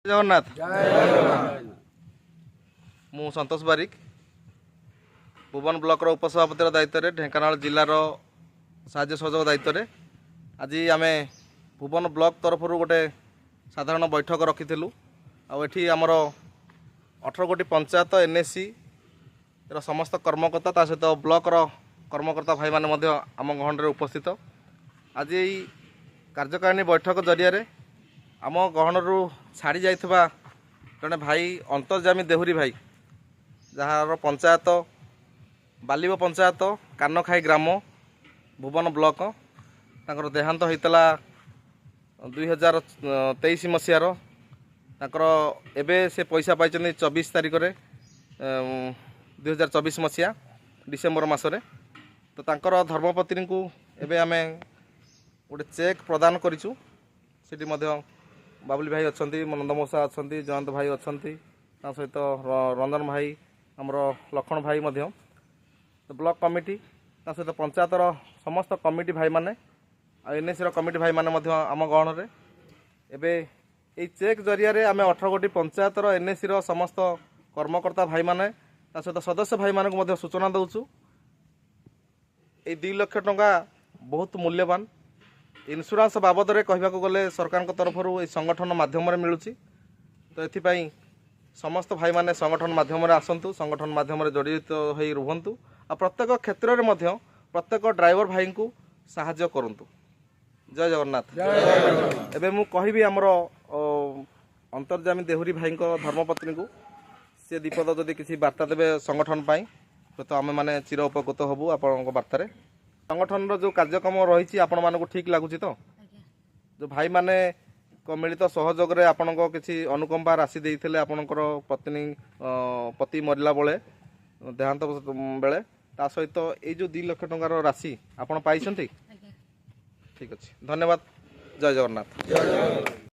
जगन्नाथ मु संतोष बारिक भुवन ब्लॉक उपसभापतिर दायित्व ढेंकानाल जिलार साहाय्य सहयोग दायित्व आज आम भुवन ब्लॉक तरफ गोटे साधारण बैठक रखी आमर 18 गोटी पंचायत एनएससी समस्त कर्मकर्ता सहित ब्लॉक कर्मकर्ता भाई माने आम गहन उपस्थित आज यही कार्यकारिणी बैठक जरिया आम गहन छाड़ी जाइथिबा जड़े भाई अंतर्जामी देहुरी भाई जार पंचायत बालिब पंचायत कानखाई ग्राम भुवन ब्लॉक तांकर देहांत होइतला 2023 मसीहार तांकर एबे से पैसा पाई 24 तारिख रे 2024 मसीहा डिसेम्बर मसरे तो तांकर धर्मपत्नी को एबे आमे गोटे चेक प्रदान करिछु सेठी मध्य बाबुली भाई अच्छा नंद मौसा अच्छा जयंत भाई अच्छा सहित रंजन भाई आमर लखन भाई मध्य तो ब्लॉक कमिटी सहित पंचायतर समस्त कमिटी भाई माने एनएससी कमिटी भाई माने मध्य आम गहन रे एबे ए चेक जरिया आम 18 गोटी पंचायतर एनएससी समस्त कर्मकर्ता भाई माने सहित सदस्य भाई मानक मध्य सूचना दउछु ए 2 लाख टंका बहुत मूल्यवान इन्शुरांस बाबद में कहवाक गले सरकार तरफ संगठन माध्यम मिलूँ तो ये समस्त भाई माने संगठन माध्यम आसतु संगठन माध्यम जड़ित हो रुहतु आ प्रत्येक क्षेत्र में प्रत्येक ड्राइवर भाई को साहाय्य करंतु। जय जगन्नाथ। एबे मु कहबी आमर अंतर्जामी देहुरी भाई धर्मपत्नी को सी दीपद जदि किसी वार्ता देवे संगठन पाई तो आम मैंने चिर उपकृत हबू आपण वार्तार संगठन जो कार्यक्रम रही आपण मानक ठीक लगुच तो जो भाई माने मिलित सहयोग रे आपण किसी अनुकंपा राशि देते आपणकर पत्नी पति मरला बेले देहांत बेले ता सहित ये जो 2 लाख टंकार राशि आपण पाई ठीक अच्छे धन्यवाद। जय जगन्नाथ।